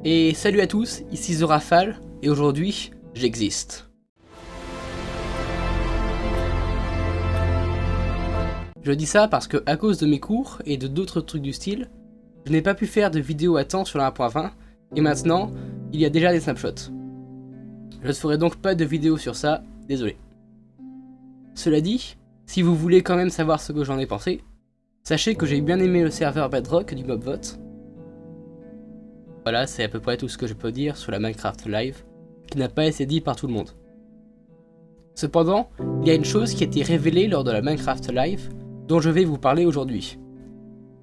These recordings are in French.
Et salut à tous, ici The Rafale, et aujourd'hui, j'existe. Je dis ça parce que à cause de mes cours et de d'autres trucs du style, je n'ai pas pu faire de vidéo à temps sur la 1.20, et maintenant, il y a déjà des snapshots. Je ne ferai donc pas de vidéo sur ça, désolé. Cela dit, si vous voulez quand même savoir ce que j'en ai pensé, sachez que j'ai bien aimé le serveur Bedrock du Mobvote. Voilà, c'est à peu près tout ce que je peux dire sur la Minecraft Live, qui n'a pas été dit par tout le monde. Cependant, il y a une chose qui a été révélée lors de la Minecraft Live, dont je vais vous parler aujourd'hui.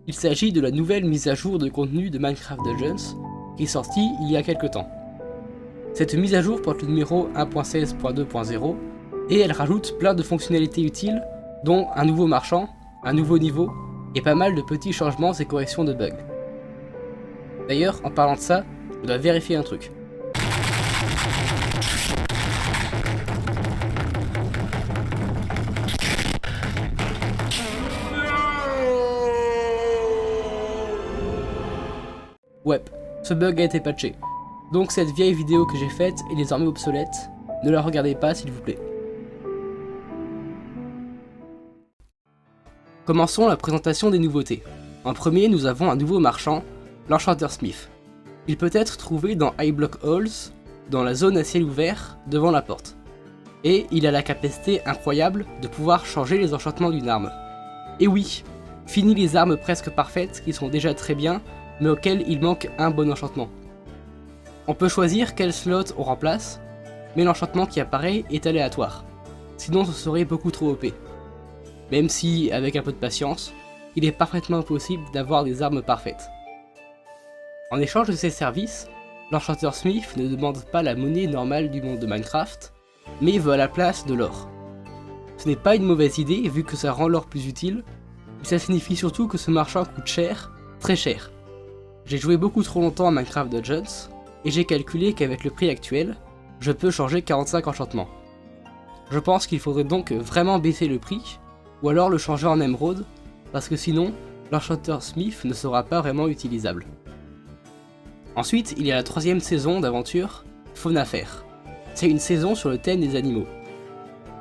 Il s'agit de la nouvelle mise à jour de contenu de Minecraft Dungeons, qui est sortie il y a quelques temps. Cette mise à jour porte le numéro 1.16.2.0, et elle rajoute plein de fonctionnalités utiles, dont un nouveau marchand, un nouveau niveau, et pas mal de petits changements et corrections de bugs. D'ailleurs, en parlant de ça, je dois vérifier un truc. Ouais, ce bug a été patché. Donc cette vieille vidéo que j'ai faite est désormais obsolète. Ne la regardez pas s'il vous plaît. Commençons la présentation des nouveautés. En premier, nous avons un nouveau marchand, l'Enchanter Smith. Il peut être trouvé dans Highblock Halls, dans la zone à ciel ouvert, devant la porte. Et il a la capacité incroyable de pouvoir changer les enchantements d'une arme. Et oui, fini les armes presque parfaites qui sont déjà très bien, mais auxquelles il manque un bon enchantement. On peut choisir quel slot on remplace, mais l'enchantement qui apparaît est aléatoire. Sinon ce serait beaucoup trop OP. Même si, avec un peu de patience, il est parfaitement possible d'avoir des armes parfaites. En échange de ces services, l'Enchanter Smith ne demande pas la monnaie normale du monde de Minecraft, mais veut à la place de l'or. Ce n'est pas une mauvaise idée vu que ça rend l'or plus utile, mais ça signifie surtout que ce marchand coûte cher, très cher. J'ai joué beaucoup trop longtemps à Minecraft Dungeons, et j'ai calculé qu'avec le prix actuel, je peux changer 45 enchantements. Je pense qu'il faudrait donc vraiment baisser le prix, ou alors le changer en émeraude, parce que sinon, l'Enchanter Smith ne sera pas vraiment utilisable. Ensuite, il y a la troisième saison d'aventure, Fauna Fair. C'est une saison sur le thème des animaux.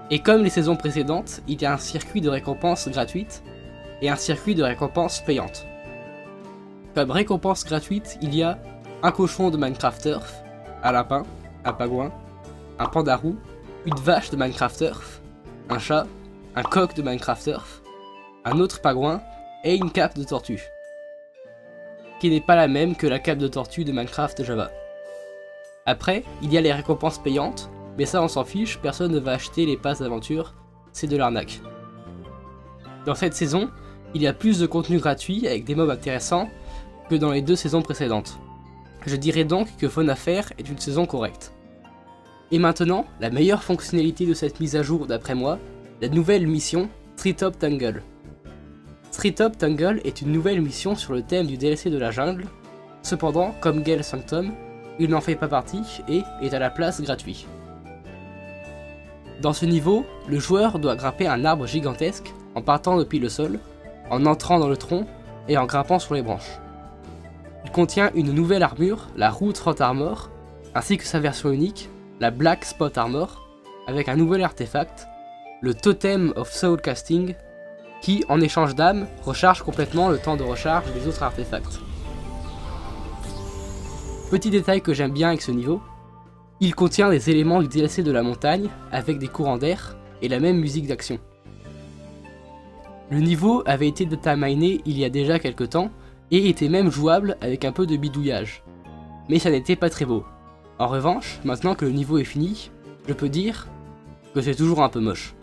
Et comme les saisons précédentes, il y a un circuit de récompenses gratuites et un circuit de récompenses payantes. Comme récompense gratuite, il y a un cochon de Minecraft Turf, un lapin, un pingouin, un pandarou, une vache de Minecraft Turf, un chat, un coq de Minecraft Turf, un autre pingouin et une cape de tortue. Qui n'est pas la même que la cape de tortue de Minecraft Java. Après, il y a les récompenses payantes, mais ça on s'en fiche, personne ne va acheter les passes d'aventure, c'est de l'arnaque. Dans cette saison, il y a plus de contenu gratuit avec des mobs intéressants que dans les deux saisons précédentes. Je dirais donc que Fauna Fair est une saison correcte. Et maintenant, la meilleure fonctionnalité de cette mise à jour d'après moi, la nouvelle mission Treetop Tangle. Treetop Tangle est une nouvelle mission sur le thème du DLC de la jungle, cependant, comme Gale Sanctum, il n'en fait pas partie et est à la place gratuit. Dans ce niveau, le joueur doit grimper un arbre gigantesque en partant depuis le sol, en entrant dans le tronc et en grimpant sur les branches. Il contient une nouvelle armure, la Root Rot Armor, ainsi que sa version unique, la Black Spot Armor, avec un nouvel artefact, le Totem of Soul Casting, qui, en échange d'âme, recharge complètement le temps de recharge des autres artefacts. Petit détail que j'aime bien avec ce niveau, il contient des éléments du DLC de la montagne, avec des courants d'air et la même musique d'action. Le niveau avait été dataminé il y a déjà quelques temps, et était même jouable avec un peu de bidouillage. Mais ça n'était pas très beau. En revanche, maintenant que le niveau est fini, je peux dire que c'est toujours un peu moche.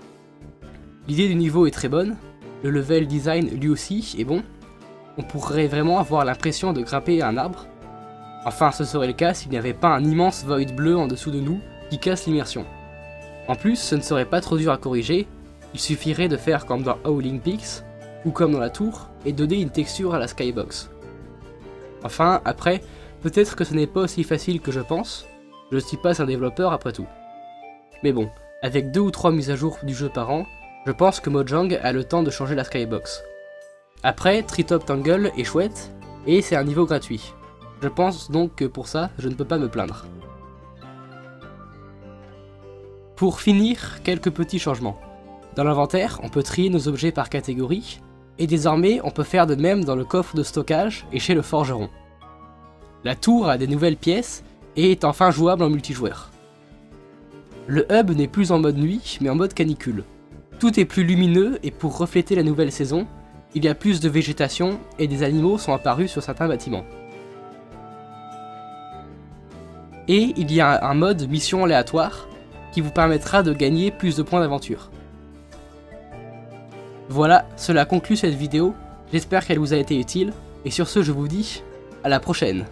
L'idée du niveau est très bonne, le level design lui aussi est bon, on pourrait vraiment avoir l'impression de grimper à un arbre. Enfin, ce serait le cas s'il n'y avait pas un immense void bleu en dessous de nous qui casse l'immersion. En plus, ce ne serait pas trop dur à corriger, il suffirait de faire comme dans Howling Peaks, ou comme dans la tour, et donner une texture à la skybox. Enfin, après, peut-être que ce n'est pas aussi facile que je pense, je ne suis pas un développeur après tout. Mais bon, avec 2 ou 3 mises à jour du jeu par an, je pense que Mojang a le temps de changer la skybox. Après, Treetop Tangle est chouette, et c'est un niveau gratuit. Je pense donc que pour ça, je ne peux pas me plaindre. Pour finir, quelques petits changements. Dans l'inventaire, on peut trier nos objets par catégorie, et désormais on peut faire de même dans le coffre de stockage et chez le forgeron. La tour a des nouvelles pièces et est enfin jouable en multijoueur. Le hub n'est plus en mode nuit, mais en mode canicule. Tout est plus lumineux et pour refléter la nouvelle saison, il y a plus de végétation et des animaux sont apparus sur certains bâtiments. Et il y a un mode mission aléatoire qui vous permettra de gagner plus de points d'aventure. Voilà, cela conclut cette vidéo, j'espère qu'elle vous a été utile, et sur ce je vous dis à la prochaine.